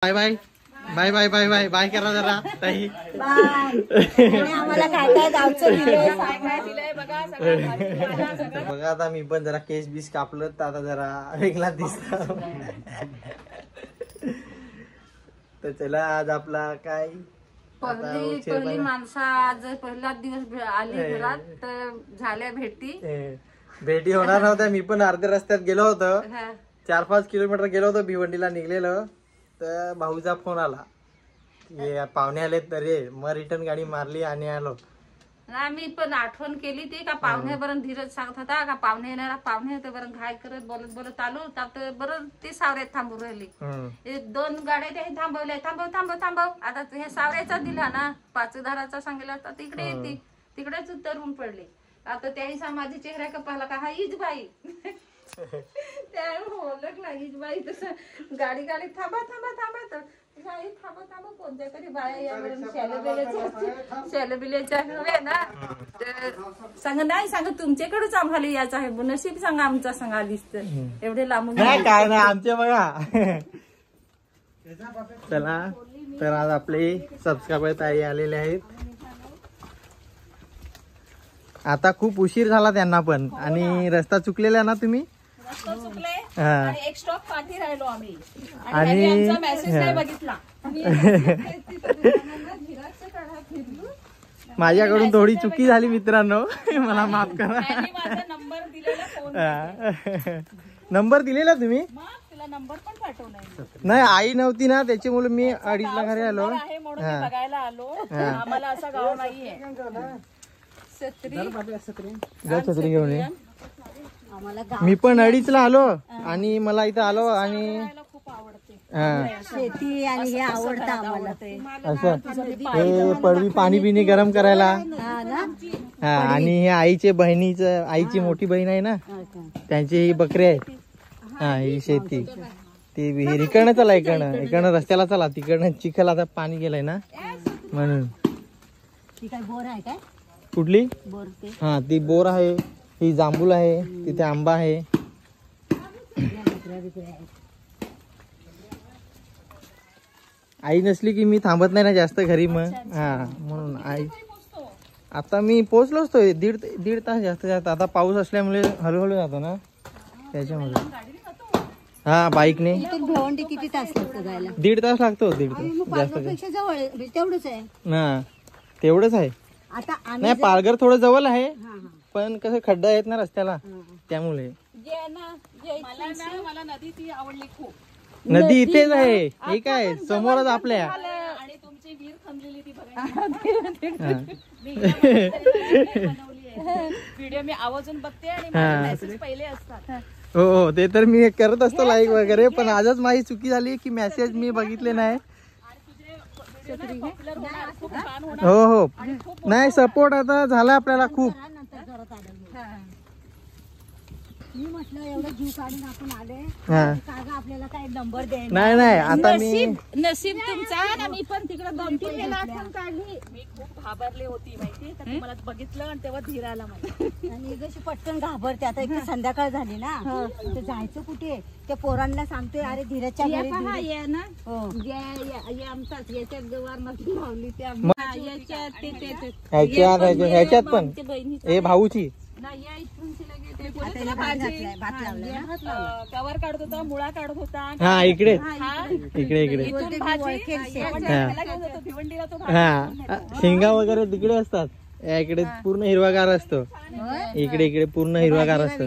Bye bye bye bye bye bye bye करा जरा ताई. आम्हाला काय काय गावचं दिलंय बघा. आता मी पण जरा केस बीस कापलं तर आता जरा वेगळा दिसतो. तर चला आज आपला काय पहिली माणसं आज पहिला दिवस आली घरात तर झाल्या भेटी होणार नव्हत्या. मी पण अर्ध्या रस्त्यात गेलो होतो. 4-5 किलोमीटर गेलो होतो. भिवंडीला निघलेलो तर भाऊचा फोन आला की पाहुणे आले तरी मग रिटर्न गाडी मारली आणि आलो. मी पण आठवण केली ती का पाहुण्यापर्यंत धीरज सांगत होता का पाहुणे येणार पाहुणे होते बरं घाय करत बोलत बोलत आलो तर बरं ते सावऱ्यात थांबून राहिली. 2 गाड्या ते थांबवल्या थांबव आता हे सावऱ्याचा दिला ना 5 दाराचा सांगितला तर तिकडे येते तिकडेच उतरून पडले. आता त्याही माझा चेहरा का पाहिला का हा हीच बाई त्या ओळखला हीच बाई. तसं गाडी थांबा तर थांबा कोणत्या तरी बाया यावरून शॅलबिलेच्या ना सांग नाही सांग तुमच्याकडेच आम्हाला यायचं आहे नशीब सांगा आमचा सांगा आलीस तर एवढे लांबून काय नाही आमचे बघा. चला तर आज आपले सबस्क्रायबर ताई आलेले आहेत. आता खूप उशीर झाला त्यांना पण आणि रस्ता चुकलेला ना तुम्ही एक स्टॉप पाठी राहिलो आम्ही आणि मेसेज नाही बघितला. माझ्याकडून थोडी चुकी झाली मित्रांनो मला माफ करा. नंबर दिलेला तुम्ही नंबर पण पाठवला नाही आई नव्हती ना त्याच्यामुळे मी 2:30ला घरी आलो. बघायला आलो आम्हाला असं गाव नाहीये. छत्री घेऊन ये. मी पण 2:30ला आलो आणि मला इथं आलो आणि शेती आणि हे आवडतं आम्हाला असं हे पडवी पाणी बिणी गरम करायला. हा आणि हे आईचे बहिणीचं आईची मोठी बहीण आहे ना त्यांची ही बकरी आहे. हा ही शेती ती विहीर इकडनं चला इकडनं रस्त्याला चला तिकडनं चिखल आता पाणी गेलंय ना म्हणून. बोर आहे काय कुठली बोर ते हा ती बोर आहे ही जांभूल आहे तिथे आंबा आहे. आई नसली की मी थांबत नाही ना जास्त घरी मग हा म्हणून आई. आता मी पोहोचलो असतो दीड तास जास्त आता पाऊस असल्यामुळे हळूहळू जातो ना त्याच्यामध्ये. हा बाईकने भिवंडी किती तास लागतो जायला 1.5 तास लागतो. 1.5 तास जास्त जवळ तेवढंच आहे हा तेवढंच आहे. आता नाही पालघर थोडं जवळ आहे पण कसं खड्डा आहेत ना रस्त्याला त्यामुळे. मला नदी ती आवडली खूप. नदी इथेच आहे हे काय समोरच आपल्या. आणि तुमची विहीर थांबलेली ती व्हिडिओ मी आवाजून बघते आणि मेसेज पहिले असतात. हो ते तर मी करत असतो लाईक वगैरे पण आजच माझी चुकी झाली की मेसेज मी बघितले नाही. हो हो नाही सपोर्ट आता झाला आपल्याला खूप. मी म्हटलं एवढं जीव काढून आपण आले आपल्याला काय नंबर दे. नाही आता मी नशीब तुमचा मी पण तिकडे 2-3 वेळा आठवण काढली. मी खूप घाबरले होती माहिती तर तुम्हाला बघितलं आणि तेव्हा धीर आला मला. आणि जशी पटकन घाबरते आता एक संध्याकाळ झाली ना तर जायचं कुठे त्या पोरांना सांगतोय अरे धीराच्या घरी ना आमचाच याच्यात गवार नसली लावली ह्याच्यात पण हे भाऊची कवर काढत होता मुळा काढत होता. हा इकडे हा शेंगा वगैरे तिकडे असतात. इकडे पूर्ण हिरवागार असतो. इकडे पूर्ण हिरवागार असतो.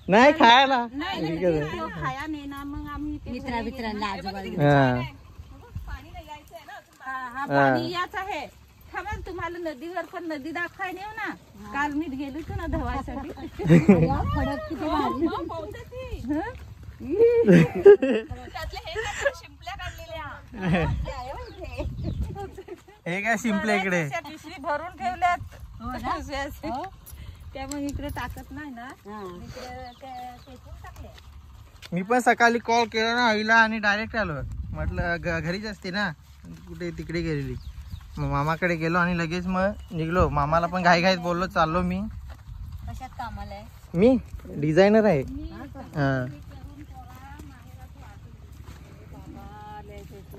नाही खायला याच आहे. तुम्हाला नदीवर पण नदी दाखवाय नेऊ ना काल मी गेलो होतो ना धवायसाठी. हे काय शिंपले इकडे पिशवी भरून ठेवल्यात त्यामुळे इकडे टाकत नाही ना मी पण सकाळी कॉल केला ना आईला आणि डायरेक्ट आलो. म्हटलं घरीच असते ना कुठे तिकडे गेलेली. मग मामाकडे गेलो आणि लगेच मग निघलो. मामाला पण घाईघाईत बोललो चाललो मी. कशात कामाला आहे? मी डिझायनर आहे.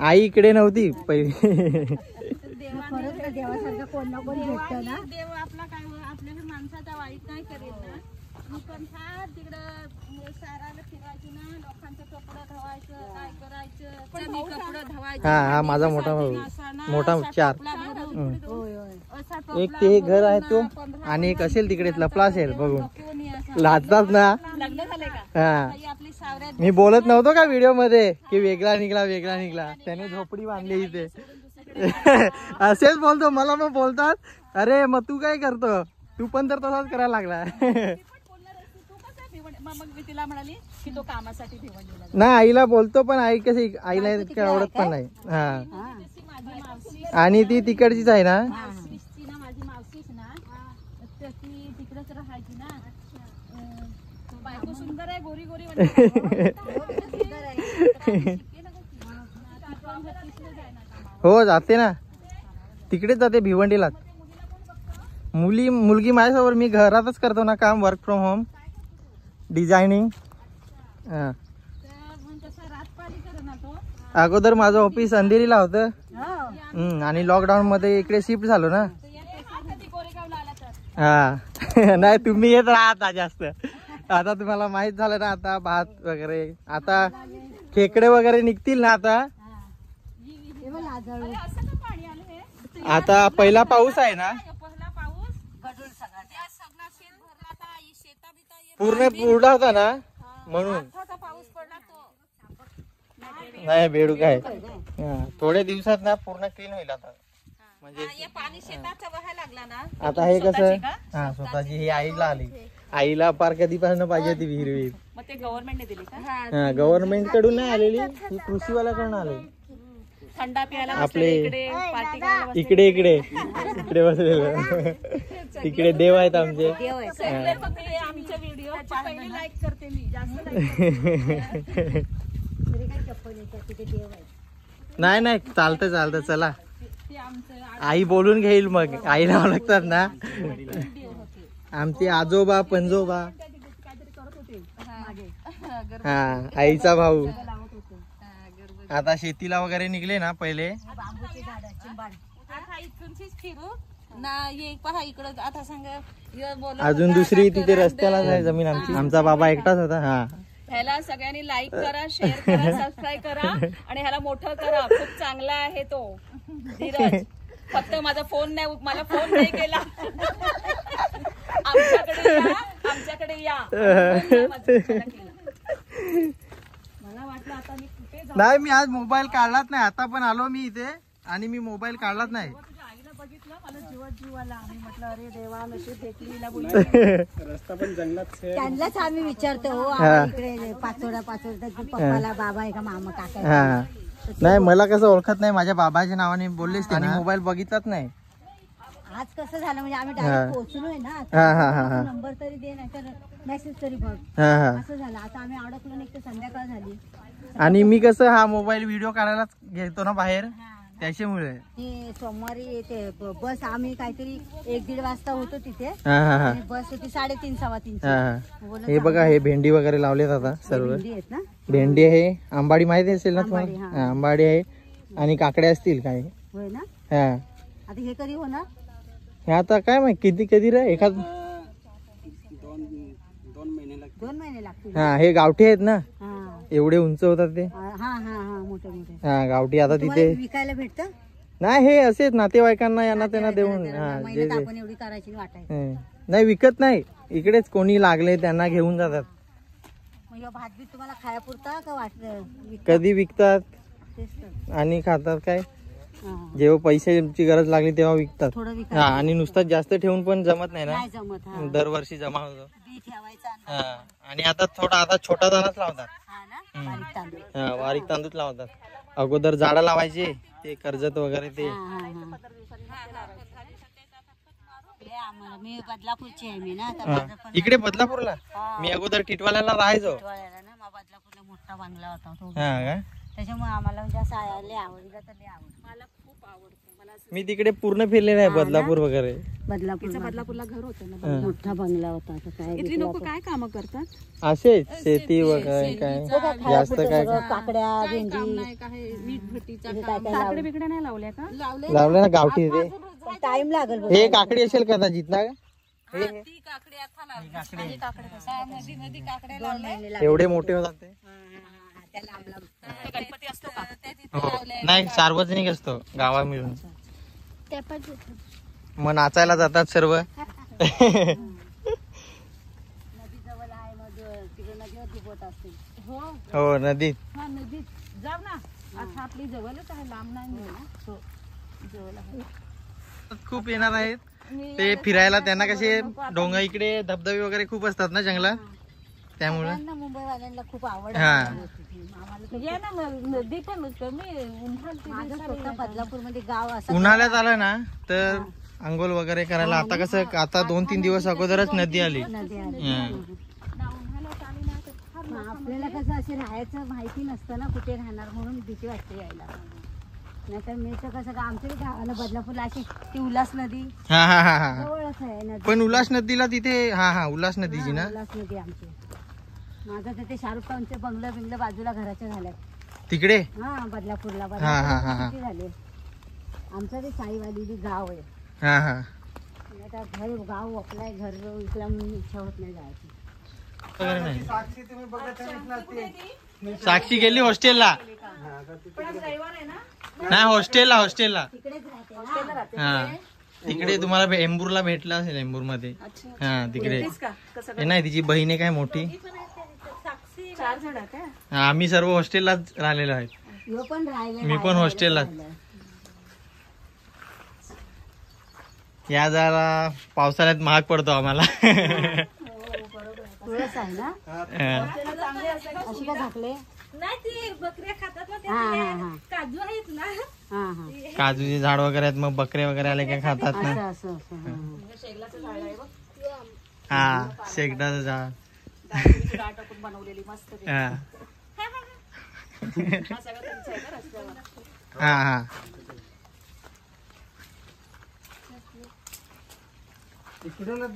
आई इकडे नव्हती पहिले. देवासारखं कोण ना कोण भेटतं ना. देव आपला काय आपल्याला माणसाचा वाईट नाही करेल ना. मी पण तिकडं साराला फिरायची ना, लोकांचं कपडं धुवायचं, काय करायचं, मी कपडं धुवायचं. हा माझा मोठा भाऊ, मोठा 4. होय होय. एक ते घर आहे तो, आणि एक असेल तिकडे लपला असेल बघून लाजतात ना. लग्न झालंय का? हा आपली सावऱ्या मी बोलत नव्हतो का व्हिडिओ मध्ये की वेगळा निघला. त्याने झोपडी बांधली इथे. असेच बोलतो, मला मग बोलतात अरे मग तू काय करतो, तू पण तर तसाच करायला लागला. मग मी तिला म्हणाली की तो कामासाठी भिवंडीला. नाही आईला बोलतो, पण आई कशी आईला इतकं आवडत पण नाही. हा माझी मावशी आणि ती तिकडचीच आहे ना. माझी मावशीच ना, तर ती तिकडेच राहायची ना. बायको सुंदर आहे, गोरी गोरी हो जाते ना, तिकडेच जाते भिवंडीला. मुलगी माझ्यासोबत, मी घरातच करतो ना काम, वर्क फ्रॉम होम डिझायनिंग. अगोदर माझं ऑफिस अंधेरीला होतं, आणि लॉकडाऊन मध्ये इकडे शिफ्ट झालो ना. हा नाही तुम्ही येत राहा आता जास्त. आता तुम्हाला माहित झालं ना, आता भात वगैरे, आता खेकडे वगैरे निघतील ना. आता पहिला पाऊस आहे ना, पूर्ण बुरडा होता ना, म्हणून. नाही बेडूक आहे. थोड्या दिवसात ना पूर्ण क्लीन होईल आता. म्हणजे पाणी शेताचं व्हायला लागला ना. आता हे कसं, हा स्वतःची ही आईला आली. आईला पार कधीपासून पाहिजे ती विहीर. मग ते गव्हर्नमेंटने दिली का? हा गव्हर्नमेंट कडून नाही आलेली, ही कृषीवाल्याकडून आली. थंडा प्यायला आपले इकडे इकडे बसलेलं. तिकडे देव आहेत आमचे. आमच्या व्हिडिओ पहिली लाईक करते मी, जास्त नाही चालतं चला. आई बोलून घेईल, मग आईला ओळखतात ना आमचे आजोबा पंजोबा. हा आईचा भाऊ. आता शेतीला वगैरे निघले ना पहिले. फिरू ना, ये पहा इकडं. आता सांग अजून दुसरी तिथे रस्त्याला नाही जमीन आमची. आमचा बाबा एकटाच होता. हा ह्याला सगळ्यांनी लाईक करा, शेअर करा, सबस्क्राईब करा, आणि ह्याला मोठं करा. खूप चांगला आहे तो धीरज. फक्त माझा फोन नाही केला. आमच्याकडे या. मला वाटलं आता मी कुठे नाही, मी आज मोबाईल काढलाच नाही. आता पण आलो मी इथे, आणि मी मोबाईल काढलाच नाही. आईला बघितलं, मला जीव आला. आम्ही म्हटलं अरे देवा, नशीब भेटली. रस्ता पण जंगलात. त्यांनाच आम्ही विचारतो हो, इकडे पाचोडा पप्पाला बाबा आहे का मामा काका. हा नाही मला कसं ओळखत नाही, माझ्या बाबाच्या नावाने बोललेच, आणि मोबाईल बघितलाच नाही. आज कसं झालं म्हणजे आम्ही डायरेक्ट पोहोचलोय ना. नंबर तरी दे, नाही तर मेसेज तरी बघ. असं झालं. आता आम्ही अडकलो नाही, तर संध्याकाळ झाली. आणि मी कसं हा मोबाईल व्हिडिओ काढायलाच घेतो ना बाहेर, त्याच्यामुळे. हे सोमवारी येते बस. आम्ही काहीतरी 1-1:30 वाजता होतो तिथे. बस होती 3:30 3:15. हे बघा, हे भेंडी वगैरे लावलेत आता सर्व. ना भेंडी आहे, आंबाडी माहिती असेल ना तुम्हाला. आंबाडी आहे, आणि काकड्या असतील काय. होय ना. हा आता हे कधी होणार. हे आता काय माहिती कधी रे, एखाद 2 महिने लागतील. हा हे गावठी आहेत ना, एवढे उंच होतात ते. मोठे मोठे. हा गावठी. आता तिथे विकायला भेटतं. नाही, हे असेच नातेवाईकांना यांना त्यांना देऊन. आपण एवढी करायची वाटायची. नाही विकत नाही, इकडेच कोणी लागले त्यांना घेऊन जातात. भात बी तुम्हाला खायापुरता का वाटतं. कधी विकतात आणि खातात. काय जेव्हा पैशाची गरज लागली तेव्हा विकतात. हा आणि नुसतं जास्त ठेवून पण जमत नाही ना, दरवर्षी जमा होतो. आणि आता छोटा दानाच लावतात. बारीक तांदूळ लावतात. अगोदर झाडं लावायचे ते कर्जत वगैरे ते. मी बदलापूरची आहे. मी ना इकडे बदलापूरला. मी अगोदर टिटवाल्याला राहायचो. बदलापूरला मोठा बांगला होता. हा का. त्याच्यामुळे आम्हाला म्हणजे असं लय आवडलं तर लय आवडलं. मला खूप आवडतं. मला असं मी तिकडे पूर्ण फिरले नाही बदलापूर वगैरे. बदलापूरला घर होतं ना, मोठा बंगला होता. आता काय इथली लोक काय काम करतात? असेच शेती वगैरे काय जास्त काय काकड्या काम भेंडी नाही काय मीठ भट्टीचा काय काम. काय काकडे बिकडे नाही लावल्या का? लावले लावलं ना गावठी ते. टाइम लागेल बघ. हे काकडी असेल कदाचित ना. ती काकडी आता लावली. काही काकडे कसं नदी काकडे लावले. एवढे मोठे होतात ते. गणपती असतो का? ते तिथे हो. लावले. नाही सार्वजनिक असतो गावा मिळून. ते पण मग नाचायला जातात सर्व. नदी जवळ आहे मग तिकडे नदीवर बोट असते. हो हो नदीत. हा नदीत जाऊ ना. आता आपली जवळच आहे, लांब नाही मिळणार. हो जवळ आहे. खूप येणार आहेत ते फिरायला. त्यांना कसे डोंगर इकडे धबधबे वगैरे खूप असतात ना जंगलात, त्यामुळे मुंबईवाल्यांना खूप आवड हा. या ना नदी पण कमी उन्हाळ्यात. बदलापूर मध्ये गाव असं उन्हाळ्यात आलं ना तर अंघोळ वगैरे करायला. आता कसं आता 2-3 दिवस अगोदरच नदी आली. नदी आली. हा. उन्हाळ्यात आली ना तर फार आपल्याला कसं असे राहायचं माहिती नसतं ना कुठे राहणार, म्हणून भीती वाटते यायला. नाहीतर मी तर कसं का आमच्या गावाला बदलापूरला अशी ती उल्हास नदी हा हा हा हा. जवळच आहे नदी. पण उल्हास नदीला तिथे हा हा उल्हास नदीची ना. उल्हास नदी आमची. माझं तर ते शाहरुख खानचे बंगलं बाजूला घराच्या झाल्यात. तिकडे हा बदलापूरला हा, हा, हा. किती झाले. आमचं ते साईवाली गाव आहे. हा हा. आता घर गाव आपलं घर इथला म्हणून इच्छा होत नाही जायची. वगैरे नाही. साक्षी गेली हॉस्टेलला. नाही हॉस्टेलला तिकडेच राहते ना. हा तिकडे तुम्हाला एम्बूरला भेटला असेल. एम्बूर मध्ये हा तिकडे. हे नाही तिची बहीण आहे काय मोठी. 4 जण काय? हा, आम्ही सर्व हॉस्टेललाच राहिलेलो आहेत. ह्यो पण राहिला. मी पण हॉस्टेललाच. या जरा पावसाळ्यात महाग पडतो आम्हाला. तुळस आहे ना. हा. अशी का झाकले. नाही ते बकऱ्या खातात ना, हा हा हा काजू आहेत ना. हा हा काजूचे झाड वगैरे आहेत, मग बकरे वगैरे आले का खातात ना. असं असं हा. शेगलाचं झाड आहे बघ. हा शेगडाचं झाड. डाळ टाकून बनवलेली मस्त. हा हा सगळं तुमचं आहे का रस्त्यावर? हा हा.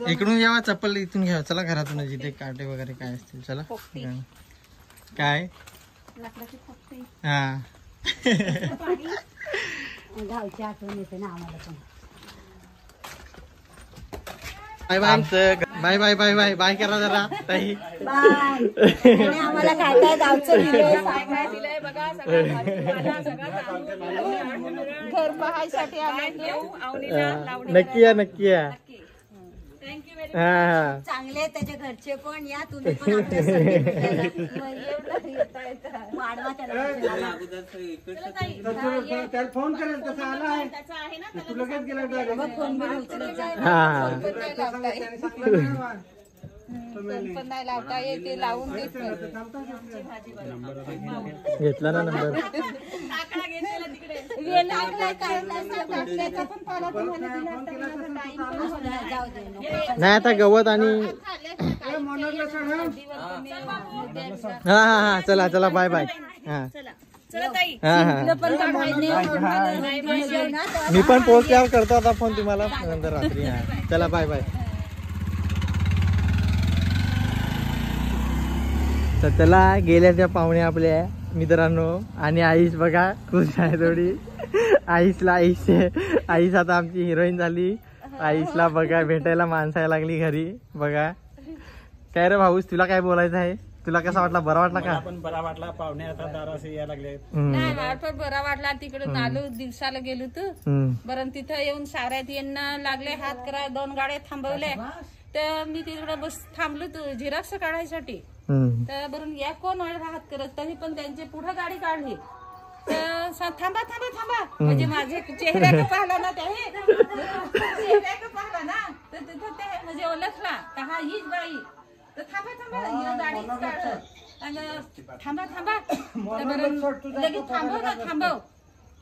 इकडून घ्यावा चप्पल, इथून घ्यावा. चला घरातून जिथे काटे वगैरे काय असतील. चला काय लाकडाची फक्ती. हा. गावची आठवण येते ना आम्हाला पण. Bye bye. आमचं bye bye bye bye bye करा जरा ताई. बाय. आणि आम्हाला काय काय गावचं दिलंय काय दिलंय बघा. घर पाहायसाठी आले. नक्की या नक्की या. थँक्यू. हा हा. चांगले त्याच्या घरचे पण या, तुम्ही पण आमच्यासाठी वाढवा त्याला. फोन करेल तसा आला आहे. तू लगेच गेला मग फोन बिन उचलत जा. हा पण नाही लावता येते, लावून देतो. घेतला ना नंबर. जाऊ दे नको. नाही आता गवत आणि हा हा हा. चला चला बाय बाय. हा हा हा. मी पण पोहोचल्यावर करतो आता फोन तुम्हाला नंतर रात्री. हा चला बाय बाय. तर चला गेल्या त्या पाहुणे आपल्या मित्रांनो. आणि आईश बघा खुश आहे थोडी. आईश आता आमची हिरोईन झाली. आईशला बघा भेटायला माणसायला लागली घरी. बघा काय रे भाऊस, तुला काय बोलायचं आहे? तुला कसा वाटला? बरा वाटला का? पण बरा वाटला. पाहुणे आता दाराशी यायला लागले. नाही मला पण बरा वाटला. तिकडून आलो दिवसाला गेलो तू बरं. तिथं येऊन साऱ्यात येणं लागले. हात करा 2 गाड्या थांबवल्या. तर मी तिकडे बस थांबलो तू झेरॉक्स काढायसाठी. तर बरून या कोण हात करत, तरी पण त्यांची पुढे गाडी काढली. तर थांबा थांबा थांबा म्हणजे माझे चेहऱ्याकडे पाहिला ना. ते चेहऱ्याकडे पाहिला ना तर तिथं ते म्हणजे ओळखला का हा हीच बाई. तर थांबा थांबा गाडीच काढ. थांबा थांबा तर बरं लगेच थांबव ना थांबव.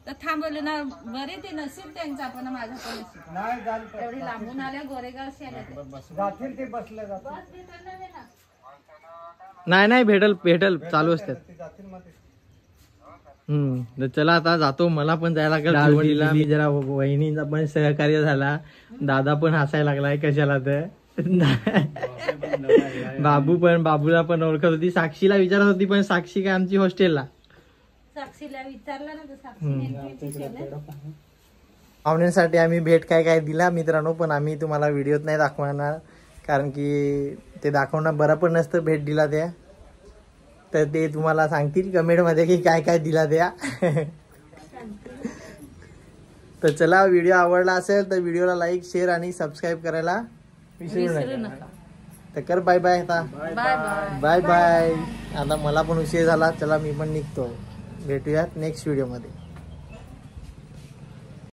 तर थांबवले ना. बरे ते नसीब त्यांचा पण माझं पण नसीब. एवढी लांबून आल्या गोरेगाव जातील ते बसले जातील. नाही नाही भेटल भेटल चालू असतात. तर चला आता जातो, मला पण जायला लागेल. मी जरा वहिनीचा पण सहकार्य झाला, दादा पण हसायला लागलाय कशाला तर. बाबूला पण ओळखत होती, साक्षीला विचारत होती पण साक्षी काय आमची हॉस्टेलला. साक्षीला विचारलं ना तर साक्षीने पाहुण्यांसाठी आम्ही भेट काय काय दिला मित्रांनो, पण आम्ही तुम्हाला व्हिडिओत नाही दाखवणार कारण की ते दाखवणं बरं पण नसतं भेट दिला त्या. तर ते तुम्हाला सांगतील कमेंट मध्ये की काय काय दिला त्या. तर चला, व्हिडिओ आवडला असेल तर व्हिडिओला लाईक, शेअर आणि सबस्क्राईब करायला विसरू नका. तर कर बाय बाय. आता बाय बाय. आता मला पण उशीर झाला, चला मी पण निघतो. भेटूयात नेक्स्ट व्हिडिओ मध्ये.